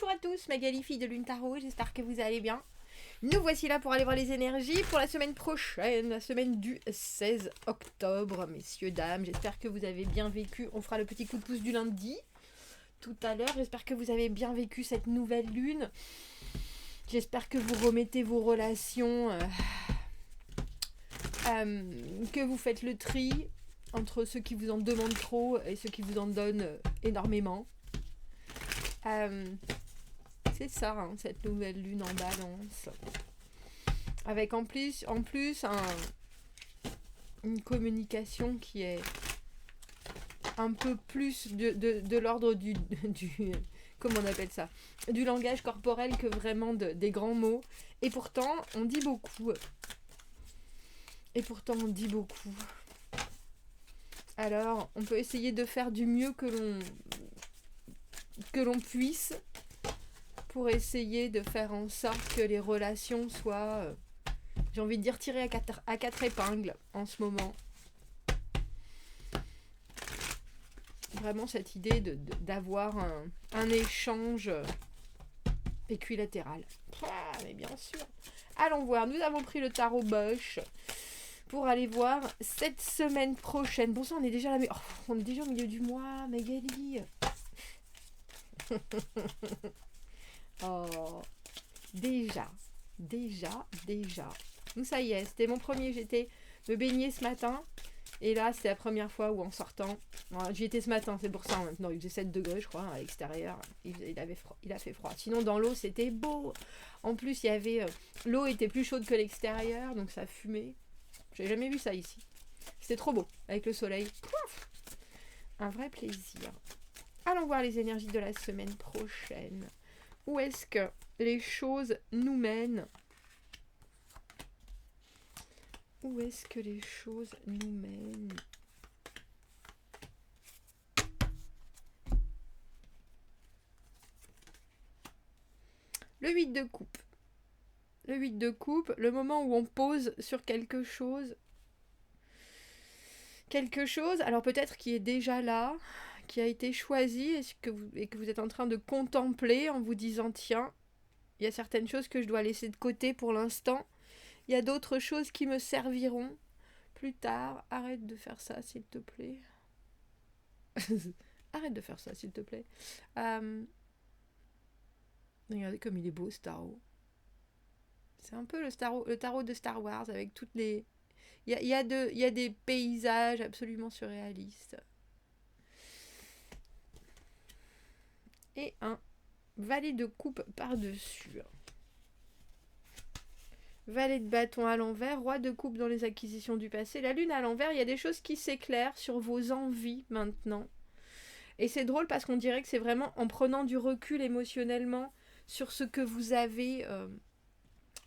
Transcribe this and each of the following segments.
Bonjour à tous, Magali, fille de Lune Tarot, j'espère que vous allez bien. Nous voici là pour aller voir les énergies pour la semaine prochaine, la semaine du 16 octobre, messieurs, dames. J'espère que vous avez bien vécu, on fera le petit coup de pouce du lundi tout à l'heure. J'espère que vous avez bien vécu cette nouvelle lune. J'espère que vous remettez vos relations, que vous faites le tri entre ceux qui vous en demandent trop et ceux qui vous en donnent énormément. C'est ça, hein, cette nouvelle lune en balance. Avec en plus une communication qui est un peu plus de l'ordre du comment on appelle ça, du langage corporel que vraiment des grands mots. Et pourtant, on dit beaucoup. Alors, on peut essayer de faire du mieux que l'on puisse pour essayer de faire en sorte que les relations soient, j'ai envie de dire, tirées à quatre épingles en ce moment. Vraiment cette idée d'avoir un échange équilatéral. Ah, mais bien sûr. Allons voir, nous avons pris le tarot Bosch pour aller voir cette semaine prochaine. Bon, ça, on est déjà on est déjà au milieu du mois, Magali. Oh, déjà. Donc ça y est, c'était mon premier, j'étais me baigner ce matin. Et là, c'était la première fois où en sortant, j'y étais ce matin, c'est pour ça maintenant, il faisait 7 degrés je crois à l'extérieur, il a fait froid. Sinon dans l'eau c'était beau, en plus il y avait, l'eau était plus chaude que l'extérieur, donc ça fumait. J'ai jamais vu ça ici. C'était trop beau, avec le soleil. Pouf, un vrai plaisir. Allons voir les énergies de la semaine prochaine. Où est-ce que les choses nous mènent ? Où est-ce que les choses nous mènent ? Le 8 de coupe. Le 8 de coupe, le moment où on pose sur quelque chose, alors peut-être qui est déjà là, qui a été choisi et que vous êtes en train de contempler en vous disant tiens, il y a certaines choses que je dois laisser de côté pour l'instant. Il y a d'autres choses qui me serviront plus tard. Arrête de faire ça, s'il te plaît. Arrête de faire ça, s'il te plaît. Regardez comme il est beau, ce tarot. C'est un peu le tarot de Star Wars, avec toutes les... Il y a des paysages absolument surréalistes. Et un valet de coupe par-dessus. Valet de bâton à l'envers, roi de coupe dans les acquisitions du passé. La lune à l'envers, il y a des choses qui s'éclairent sur vos envies maintenant. Et c'est drôle parce qu'on dirait que c'est vraiment en prenant du recul émotionnellement sur ce que vous avez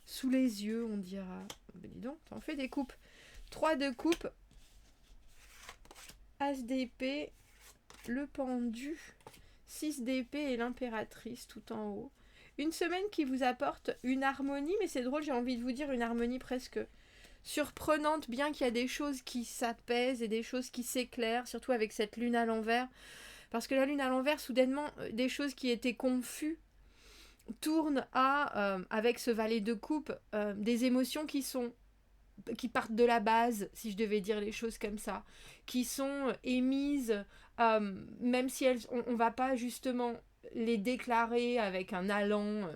sous les yeux, on dira. Ben dis donc, t'en fais des coupes. 3 de coupe, as d'épée, le pendu, 6 d'épée et l'impératrice tout en haut. Une semaine qui vous apporte une harmonie, mais c'est drôle, j'ai envie de vous dire une harmonie presque surprenante, bien qu'il y a des choses qui s'apaisent et des choses qui s'éclairent, surtout avec cette lune à l'envers. Parce que la lune à l'envers, soudainement, des choses qui étaient confuses tournent à, avec ce valet de coupe, des émotions qui partent de la base, si je devais dire les choses comme ça, qui sont émises, même si on va pas justement les déclarer avec un allant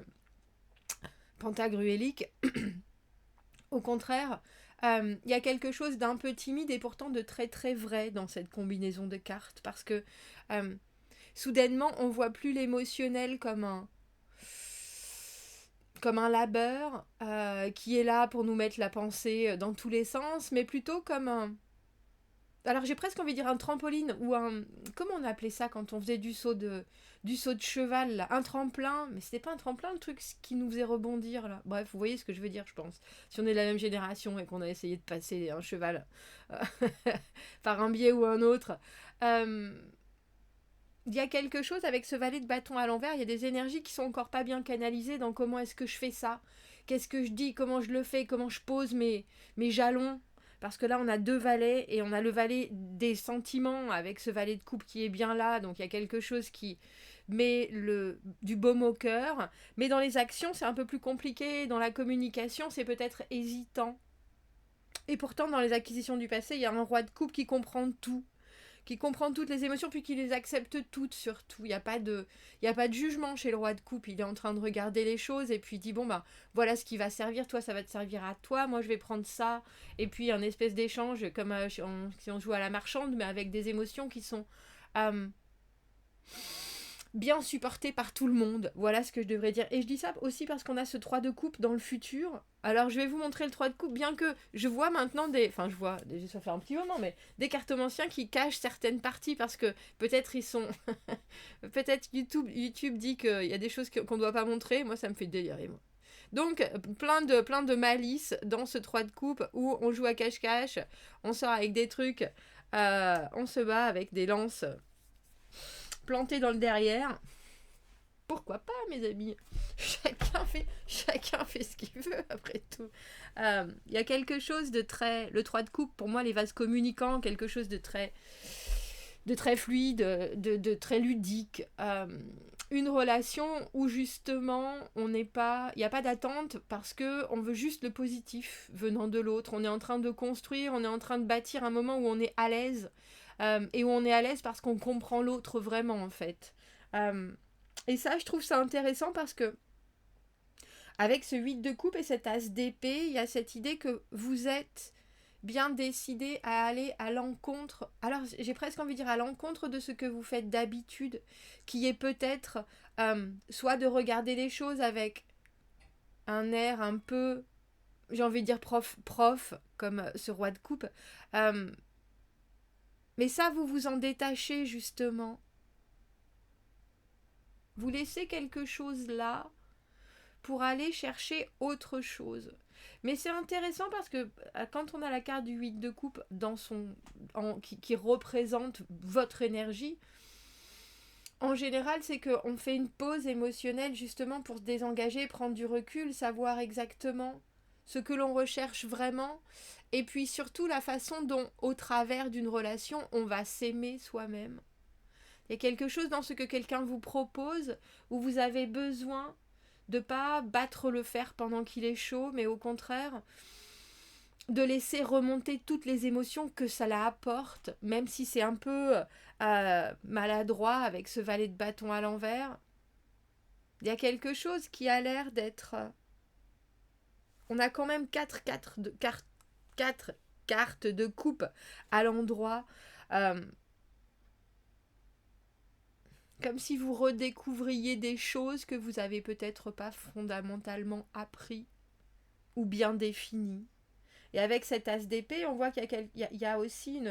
pentagruélique. Au contraire, il y a quelque chose d'un peu timide et pourtant de très très vrai dans cette combinaison de cartes, parce que soudainement on voit plus l'émotionnel comme un labeur qui est là pour nous mettre la pensée dans tous les sens, mais plutôt comme un... Alors j'ai presque envie de dire un trampoline ou un... Comment on appelait ça quand on faisait du saut de cheval là ? Un tremplin, mais c'était pas un tremplin le truc qui nous faisait rebondir là. Bref, vous voyez ce que je veux dire, je pense. Si on est de la même génération et qu'on a essayé de passer un cheval par un biais ou un autre... Il y a quelque chose avec ce valet de bâton à l'envers, il y a des énergies qui sont encore pas bien canalisées dans comment est-ce que je fais ça, qu'est-ce que je dis, comment je le fais, comment je pose mes jalons. Parce que là, on a 2 valets et on a le valet des sentiments avec ce valet de coupe qui est bien là. Donc, il y a quelque chose qui mais du baume au cœur. Mais dans les actions, c'est un peu plus compliqué. Dans la communication, c'est peut-être hésitant. Et pourtant, dans les acquisitions du passé, il y a un roi de coupe qui comprend tout. Qui comprend toutes les émotions, puis qui les accepte toutes surtout. Il n'y a pas de jugement chez le roi de coupe. Il est en train de regarder les choses et puis il dit, bon, bah, voilà ce qui va servir. Toi, ça va te servir à toi. Moi, je vais prendre ça. Et puis, un espèce d'échange, comme si on joue à la marchande, mais avec des émotions qui sont... bien supporté par tout le monde. Voilà ce que je devrais dire. Et je dis ça aussi parce qu'on a ce 3 de coupe dans le futur. Alors je vais vous montrer le 3 de coupe, bien que je vois maintenant ça fait un petit moment, mais des cartomanciens qui cachent certaines parties parce que peut-être ils sont... peut-être YouTube dit qu'il y a des choses qu'on ne doit pas montrer. Moi, ça me fait délirer, moi. Donc, plein de malice dans ce 3 de coupe où on joue à cache-cache, on sort avec des trucs, on se bat avec des lances planté dans le derrière. Pourquoi pas, mes amis? Chacun fait ce qu'il veut, après tout. Il y a quelque chose de très... Le 3 de coupe, pour moi, les vases communicants, quelque chose de très fluide, de très ludique. Une relation où, justement, il n'y a pas d'attente parce qu'on veut juste le positif venant de l'autre. On est en train de construire, on est en train de bâtir un moment où on est à l'aise. Et où on est à l'aise parce qu'on comprend l'autre vraiment, en fait. Et ça, je trouve ça intéressant parce que avec ce 8 de coupe et cet as d'épée, il y a cette idée que vous êtes bien décidé à aller à l'encontre, alors j'ai presque envie de dire à l'encontre de ce que vous faites d'habitude, qui est peut-être soit de regarder les choses avec un air un peu, j'ai envie de dire prof, comme ce roi de coupe, mais ça, vous vous en détachez, justement. Vous laissez quelque chose là pour aller chercher autre chose. Mais c'est intéressant parce que quand on a la carte du 8 de coupe qui représente votre énergie, en général, c'est qu'on fait une pause émotionnelle justement pour se désengager, prendre du recul, savoir exactement ce que l'on recherche vraiment, et puis surtout la façon dont, au travers d'une relation, on va s'aimer soi-même. Il y a quelque chose dans ce que quelqu'un vous propose où vous avez besoin de ne pas battre le fer pendant qu'il est chaud, mais au contraire, de laisser remonter toutes les émotions que ça la apporte, même si c'est un peu maladroit avec ce valet de bâton à l'envers. Il y a quelque chose qui a l'air d'être... On a quand même 4 cartes de coupe à l'endroit. Comme si vous redécouvriez des choses que vous avez peut-être pas fondamentalement appris ou bien définies. Et avec cet as d'épée, on voit qu'il y a aussi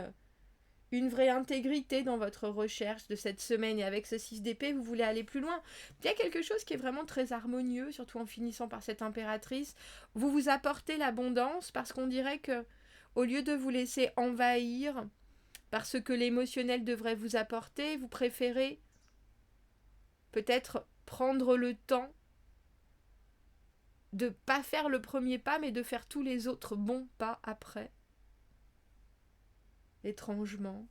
une vraie intégrité dans votre recherche de cette semaine. Et avec ce 6 d'épée, vous voulez aller plus loin. Il y a quelque chose qui est vraiment très harmonieux, surtout en finissant par cette impératrice. Vous vous apportez l'abondance parce qu'on dirait que, au lieu de vous laisser envahir par ce que l'émotionnel devrait vous apporter, vous préférez peut-être prendre le temps de pas faire le premier pas, mais de faire tous les autres bons pas après. Étrangement.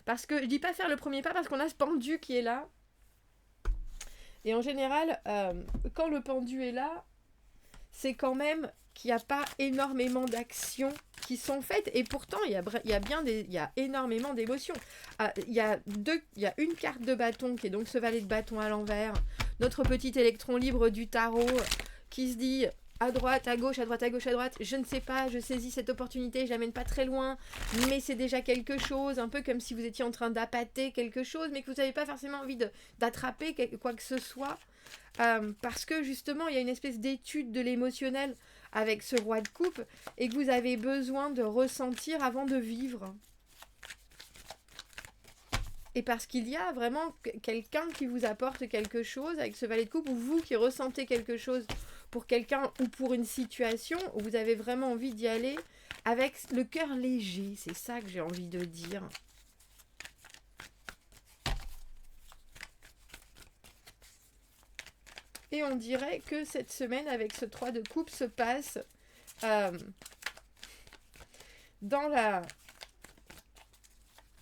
Parce que je dis pas faire le premier pas parce qu'on a ce pendu qui est là. Et en général, quand le pendu est là, c'est quand même qu'il n'y a pas énormément d'actions qui sont faites. Et pourtant, il y a énormément d'émotions. Il y a une carte de bâton qui est donc ce valet de bâton à l'envers. Notre petit électron libre du tarot qui se dit à droite, à gauche, à droite, à gauche, à droite. Je ne sais pas, je saisis cette opportunité, je l'amène pas très loin, mais c'est déjà quelque chose, un peu comme si vous étiez en train d'appâter quelque chose, mais que vous n'avez pas forcément envie d'attraper quoi que ce soit. Parce que justement, il y a une espèce d'étude de l'émotionnel avec ce roi de coupe et que vous avez besoin de ressentir avant de vivre. Et parce qu'il y a vraiment quelqu'un qui vous apporte quelque chose avec ce valet de coupe, ou vous qui ressentez quelque chose pour quelqu'un ou pour une situation où vous avez vraiment envie d'y aller avec le cœur léger. C'est ça que j'ai envie de dire. Et on dirait que cette semaine, avec ce 3 de coupe, se passe dans la...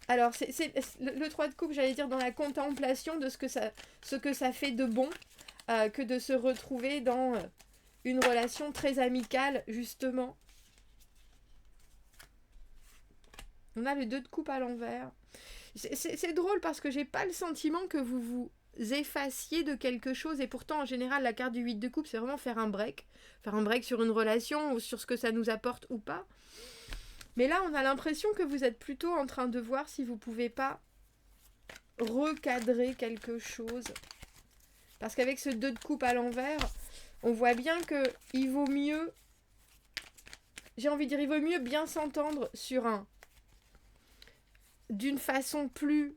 Alors, c'est le 3 de coupe, j'allais dire, dans la contemplation de ce ce que ça fait de bon que de se retrouver dans une relation très amicale, justement. On a le 2 de coupe à l'envers. C'est drôle parce que j'ai pas le sentiment que vous vous effaciez de quelque chose, et pourtant en général la carte du 8 de coupe c'est vraiment faire un break sur une relation ou sur ce que ça nous apporte ou pas. Mais là on a l'impression que vous êtes plutôt en train de voir si vous pouvez pas recadrer quelque chose, parce qu'avec ce 2 de coupe à l'envers on voit bien que il vaut mieux, j'ai envie de dire, il vaut mieux bien s'entendre sur d'une façon plus...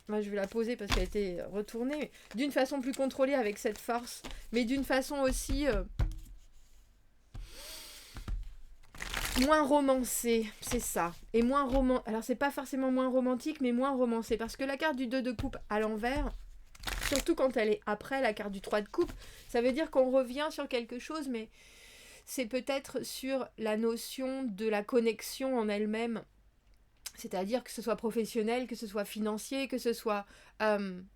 Moi, je vais la poser parce qu'elle a été retournée. D'une façon plus contrôlée avec cette force, mais d'une façon aussi moins romancée, c'est ça. Et moins alors, c'est pas forcément moins romantique, mais moins romancé. Parce que la carte du 2 de coupe à l'envers, surtout quand elle est après la carte du 3 de coupe, ça veut dire qu'on revient sur quelque chose, mais c'est peut-être sur la notion de la connexion en elle-même. C'est-à-dire que ce soit professionnel, que ce soit financier, que ce soit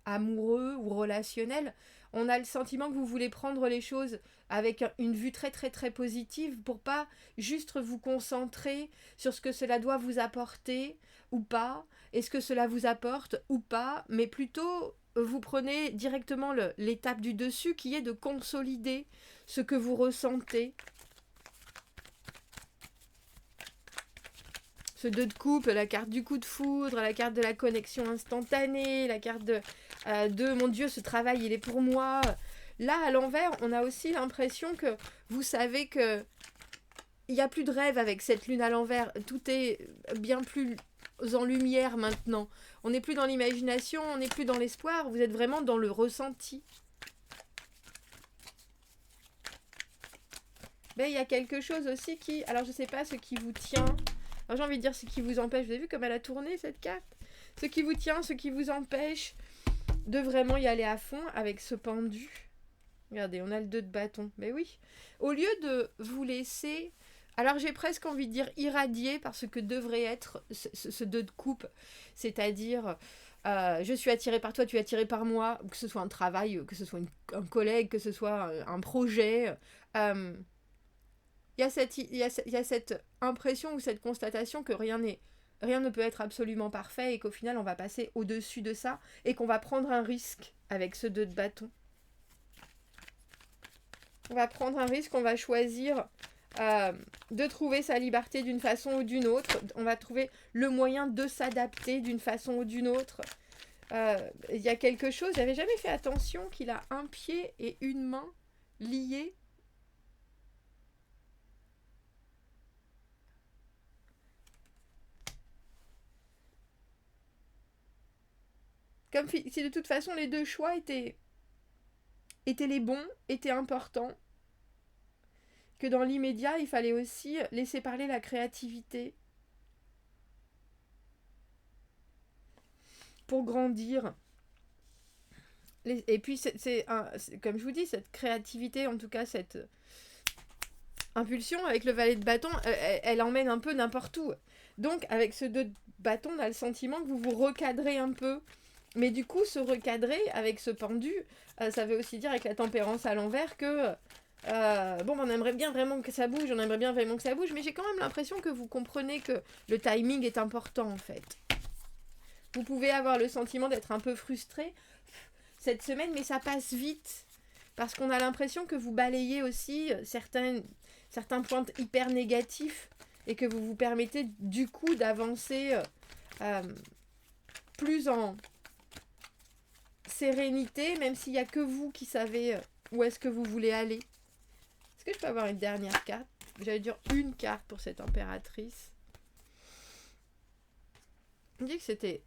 amoureux ou relationnel. On a le sentiment que vous voulez prendre les choses avec une vue très très très positive pour pas juste vous concentrer sur ce que cela doit vous apporter ou pas, et ce que cela vous apporte ou pas, mais plutôt vous prenez directement l'étape du dessus qui est de consolider ce que vous ressentez. Ce 2 de coupe, la carte du coup de foudre, la carte de la connexion instantanée, la carte de mon Dieu, ce travail, il est pour moi. Là, à l'envers, on a aussi l'impression que vous savez que il n'y a plus de rêve avec cette lune à l'envers. Tout est bien plus en lumière maintenant. On n'est plus dans l'imagination, on n'est plus dans l'espoir, vous êtes vraiment dans le ressenti. Mais il y a quelque chose aussi qui... Alors, je ne sais pas ce qui vous tient... Alors, j'ai envie de dire ce qui vous empêche. Vous avez vu comme elle a tourné cette carte? Ce qui vous tient, ce qui vous empêche de vraiment y aller à fond avec ce pendu. Regardez, on a le 2 de bâton. Mais oui. Au lieu de vous laisser... Alors j'ai presque envie de dire irradier par ce que devrait être ce 2 de coupe. C'est-à-dire, je suis attirée par toi, tu es attiré par moi. Que ce soit un travail, que ce soit un collègue, que ce soit un projet... Il y a cette impression ou cette constatation que rien ne peut être absolument parfait et qu'au final on va passer au-dessus de ça et qu'on va prendre un risque avec ce 2 de bâton. On va prendre un risque, on va choisir de trouver sa liberté d'une façon ou d'une autre. On va trouver le moyen de s'adapter d'une façon ou d'une autre. Il y a quelque chose, j'avais jamais fait attention qu'il a un pied et une main liés. Comme si de toute façon les deux choix étaient les bons, étaient importants. Que dans l'immédiat, il fallait aussi laisser parler la créativité. Pour grandir. Et puis, c'est comme je vous dis, cette créativité, en tout cas, cette impulsion avec le valet de bâton, elle emmène un peu n'importe où. Donc, avec ce 2 de bâton, on a le sentiment que vous vous recadrez un peu. Mais du coup, se recadrer avec ce pendu, ça veut aussi dire avec la tempérance à l'envers que... on aimerait bien vraiment que ça bouge, on aimerait bien vraiment que ça bouge, mais j'ai quand même l'impression que vous comprenez que le timing est important en fait. Vous pouvez avoir le sentiment d'être un peu frustré cette semaine, mais ça passe vite, parce qu'on a l'impression que vous balayez aussi certains points hyper négatifs, et que vous vous permettez du coup d'avancer plus en sérénité, même s'il n'y a que vous qui savez où est-ce que vous voulez aller. Est-ce que je peux avoir une dernière carte? J'allais dire une carte pour cette impératrice. On dit que c'était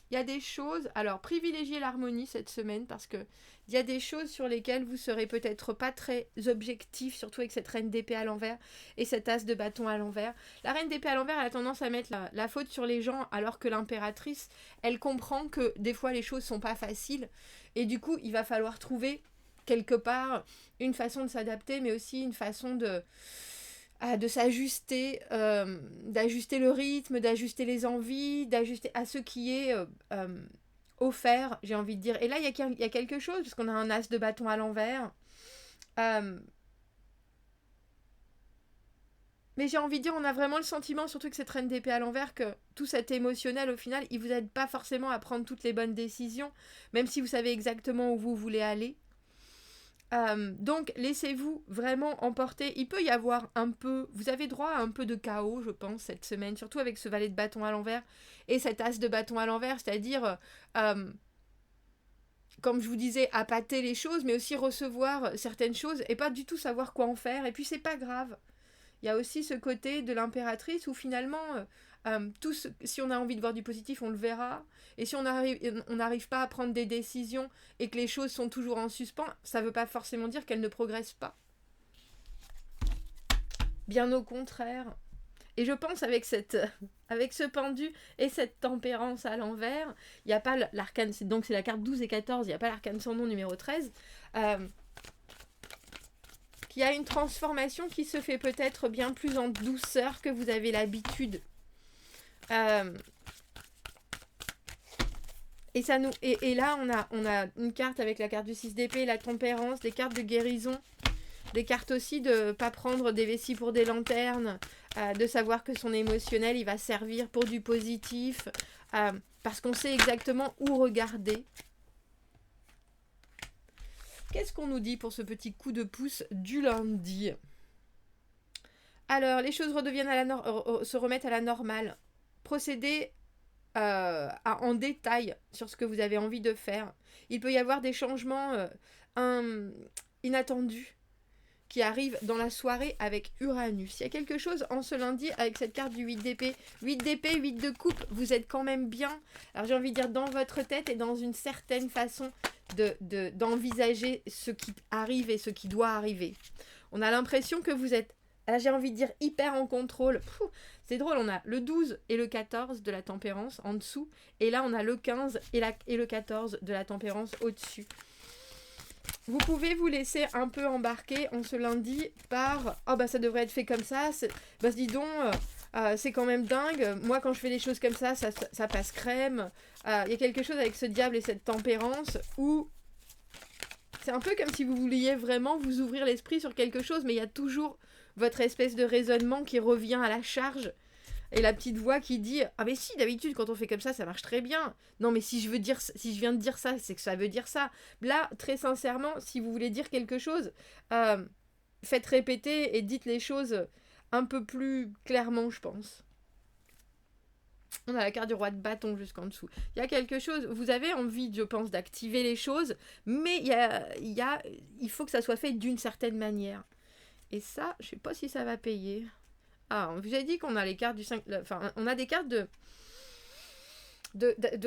il y a des choses... Alors, privilégiez l'harmonie cette semaine parce que il y a des choses sur lesquelles vous serez peut-être pas très objectif, surtout avec cette reine d'épée à l'envers et cet as de bâton à l'envers. La reine d'épée à l'envers, elle a tendance à mettre la faute sur les gens, alors que l'impératrice, elle comprend que des fois les choses sont pas faciles et du coup, il va falloir trouver quelque part une façon de s'adapter, mais aussi une façon de s'ajuster, d'ajuster le rythme, d'ajuster les envies, d'ajuster à ce qui est offert, j'ai envie de dire. Et là, il y a quelque chose, parce qu'on a un as de bâton à l'envers. Mais j'ai envie de dire, on a vraiment le sentiment, surtout que cette reine d'épée à l'envers, que tout cet émotionnel, au final, il vous aide pas forcément à prendre toutes les bonnes décisions, même si vous savez exactement où vous voulez aller. Donc, laissez-vous vraiment emporter. Il peut y avoir un peu... Vous avez droit à un peu de chaos, je pense, cette semaine, surtout avec ce valet de bâton à l'envers et cet as de bâton à l'envers, c'est-à-dire... comme je vous disais, appâter les choses, mais aussi recevoir certaines choses et pas du tout savoir quoi en faire. Et puis, c'est pas grave. Il y a aussi ce côté de l'impératrice où finalement, si on a envie de voir du positif, on le verra. Et si on n'arrive pas à prendre des décisions et que les choses sont toujours en suspens, ça ne veut pas forcément dire qu'elles ne progressent pas. Bien au contraire. Et je pense avec ce pendu et cette tempérance à l'envers, il n'y a pas l'arcane, donc c'est la carte 12 et 14, il n'y a pas l'arcane sans nom numéro 13, qu'il y a une transformation qui se fait peut-être bien plus en douceur que vous avez l'habitude. Et là, on a une carte avec la carte du 6 d'épée, la tempérance, des cartes de guérison, des cartes aussi de ne pas prendre des vessies pour des lanternes, de savoir que son émotionnel, il va servir pour du positif, parce qu'on sait exactement où regarder. Qu'est-ce qu'on nous dit pour ce petit coup de pouce du lundi ? Alors, les choses redeviennent se remettent à la normale. Procédez en détail sur ce que vous avez envie de faire. Il peut y avoir des changements inattendus qui arrivent dans la soirée avec Uranus. Il y a quelque chose en ce lundi avec cette carte du 8 d'épée. 8 d'épée, 8 de coupe, vous êtes quand même bien. Alors j'ai envie de dire dans votre tête et dans une certaine façon d'envisager ce qui arrive et ce qui doit arriver. On a l'impression que vous êtes, là j'ai envie de dire, hyper en contrôle. C'est drôle, on a le 12 et le 14 de la tempérance en dessous. Et là on a le 15 et le 14 de la tempérance au-dessus. Vous pouvez vous laisser un peu embarquer en ce lundi par « Oh bah ça devrait être fait comme ça, bah dis donc, c'est quand même dingue, moi quand je fais des choses comme ça passe crème. » Il y a quelque chose avec ce diable et cette tempérance où c'est un peu comme si vous vouliez vraiment vous ouvrir l'esprit sur quelque chose, mais il y a toujours votre espèce de raisonnement qui revient à la charge. Et la petite voix qui dit « Ah mais si, d'habitude, quand on fait comme ça marche très bien. Non mais si je viens de dire ça, c'est que ça veut dire ça. » Là, très sincèrement, si vous voulez dire quelque chose, faites répéter et dites les choses un peu plus clairement, je pense. On a la carte du roi de bâton jusqu'en dessous. Il y a quelque chose, vous avez envie, je pense, d'activer les choses, mais il faut que ça soit fait d'une certaine manière. Et ça, je sais pas si ça va payer. Ah, on vous a dit qu'on a les cartes du 5... Enfin, on a des cartes de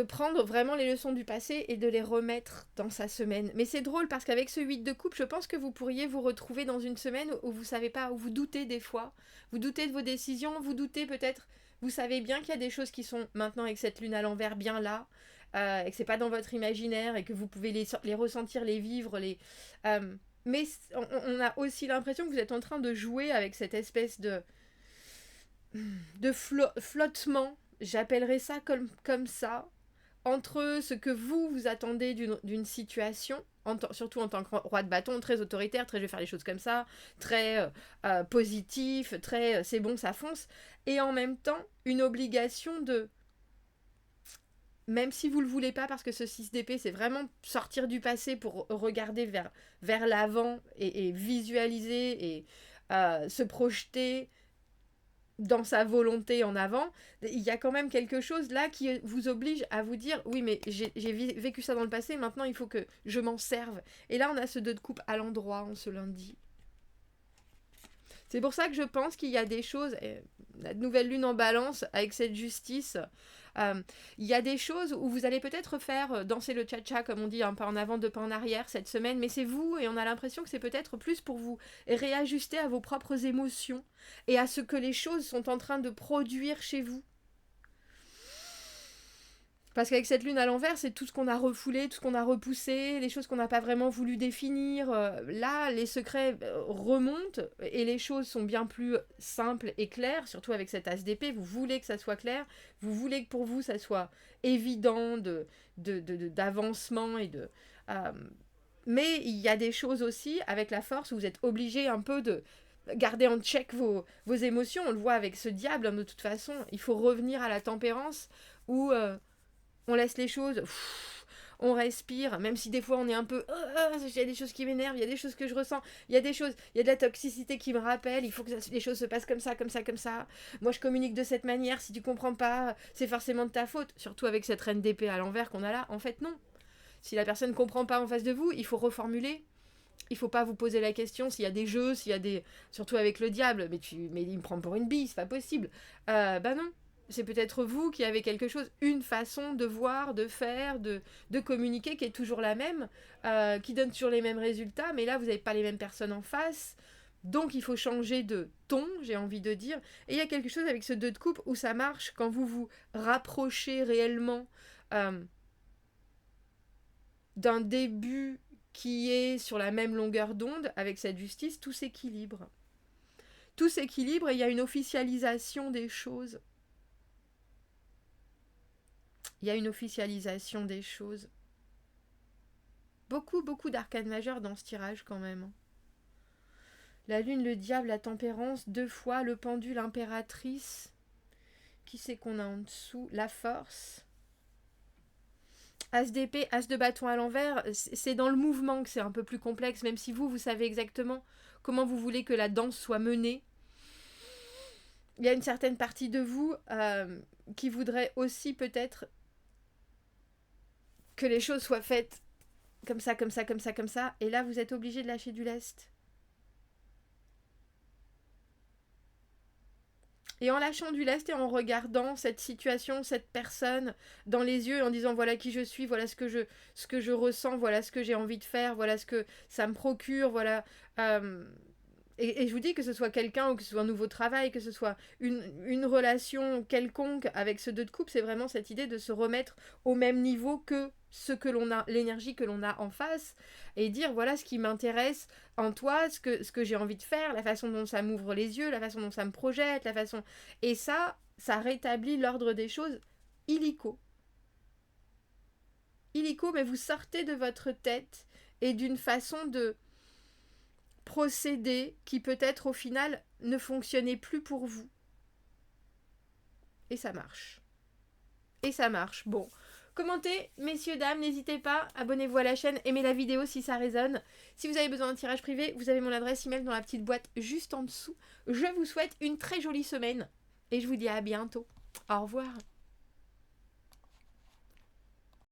prendre vraiment les leçons du passé et de les remettre dans sa semaine. Mais c'est drôle parce qu'avec ce 8 de coupe, je pense que vous pourriez vous retrouver dans une semaine où vous savez pas, où vous doutez des fois. Vous doutez de vos décisions, vous doutez peut-être... Vous savez bien qu'il y a des choses qui sont maintenant avec cette lune à l'envers bien là, et que c'est pas dans votre imaginaire et que vous pouvez les ressentir, les vivre, mais on a aussi l'impression que vous êtes en train de jouer avec cette espèce de flottement, j'appellerais ça comme ça, entre ce que vous attendez d'une situation, surtout en tant que roi de bâton, très autoritaire, très je vais faire les choses comme ça, très positif, très c'est bon, ça fonce, et en même temps, une obligation de, même si vous le voulez pas, parce que ce 6 d'épée, c'est vraiment sortir du passé pour regarder vers l'avant et visualiser et se projeter dans sa volonté en avant, il y a quand même quelque chose là qui vous oblige à vous dire oui mais j'ai vécu ça dans le passé, maintenant il faut que je m'en serve. Et là on a ce 2 de coupe à l'endroit en ce lundi. C'est pour ça que je pense qu'il y a des choses, la nouvelle lune en balance avec cette justice, il y a des choses où vous allez peut-être faire danser le cha-cha, comme on dit, un pas en avant, deux pas en arrière cette semaine, mais c'est vous, et on a l'impression que c'est peut-être plus pour vous réajuster à vos propres émotions et à ce que les choses sont en train de produire chez vous. Parce qu'avec cette lune à l'envers, c'est tout ce qu'on a refoulé, tout ce qu'on a repoussé, les choses qu'on n'a pas vraiment voulu définir. Là, les secrets remontent et les choses sont bien plus simples et claires, surtout avec cet as d'épée. Vous voulez que ça soit clair, vous voulez que pour vous, ça soit évident d'avancement et de... mais il y a des choses aussi, avec la force, où vous êtes obligé un peu de garder en check vos émotions. On le voit avec ce diable, hein, de toute façon. Il faut revenir à la tempérance où... on laisse les choses, on respire, même si des fois on est un peu, il y a des choses qui m'énervent, il y a des choses que je ressens, il y a des choses, il y a de la toxicité qui me rappelle, il faut que les choses se passent comme ça, comme ça, comme ça. Moi je communique de cette manière, si tu comprends pas, c'est forcément de ta faute. Surtout avec cette reine d'épée à l'envers qu'on a là, en fait non. Si la personne ne comprend pas en face de vous, il faut reformuler. Il faut pas vous poser la question s'il y a des jeux, s'il y a des... Surtout avec le diable, mais il me prend pour une bille, c'est pas possible. Bah non. C'est peut-être vous qui avez quelque chose, une façon de voir, de faire, de communiquer qui est toujours la même, qui donne toujours les mêmes résultats, mais là, vous n'avez pas les mêmes personnes en face. Donc, il faut changer de ton, j'ai envie de dire. Et il y a quelque chose avec ce 2 de coupe où ça marche quand vous vous rapprochez réellement d'un début qui est sur la même longueur d'onde avec cette justice, tout s'équilibre. Tout s'équilibre et il y a une officialisation des choses. Il y a une officialisation des choses. Beaucoup, beaucoup d'arcanes majeures dans ce tirage quand même. La lune, le diable, la tempérance, 2 fois, le pendule, l'impératrice. Qui c'est qu'on a en dessous? La force. As d'épée, as de bâton à l'envers. C'est dans le mouvement que c'est un peu plus complexe, même si vous savez exactement comment vous voulez que la danse soit menée. Il y a une certaine partie de vous qui voudrait aussi peut-être que les choses soient faites comme ça, comme ça, comme ça, comme ça. Et là, vous êtes obligé de lâcher du lest. Et en lâchant du lest et en regardant cette situation, cette personne dans les yeux, en disant voilà qui je suis, voilà ce que je ressens, voilà ce que j'ai envie de faire, voilà ce que ça me procure, voilà... Et je vous dis que ce soit quelqu'un ou que ce soit un nouveau travail, que ce soit une relation quelconque avec ce 2 de coupe, c'est vraiment cette idée de se remettre au même niveau que ce que l'on a, l'énergie que l'on a en face, et dire voilà ce qui m'intéresse en toi, ce que j'ai envie de faire, la façon dont ça m'ouvre les yeux, la façon dont ça me projette, la façon... Et ça rétablit l'ordre des choses illico. Illico, mais vous sortez de votre tête et d'une façon de procédé qui peut-être au final ne fonctionnait plus pour vous. Et ça marche. Et ça marche. Bon. Commentez, messieurs, dames, n'hésitez pas, abonnez-vous à la chaîne, aimez la vidéo si ça résonne. Si vous avez besoin d'un tirage privé, vous avez mon adresse email dans la petite boîte juste en dessous. Je vous souhaite une très jolie semaine et je vous dis à bientôt. Au revoir.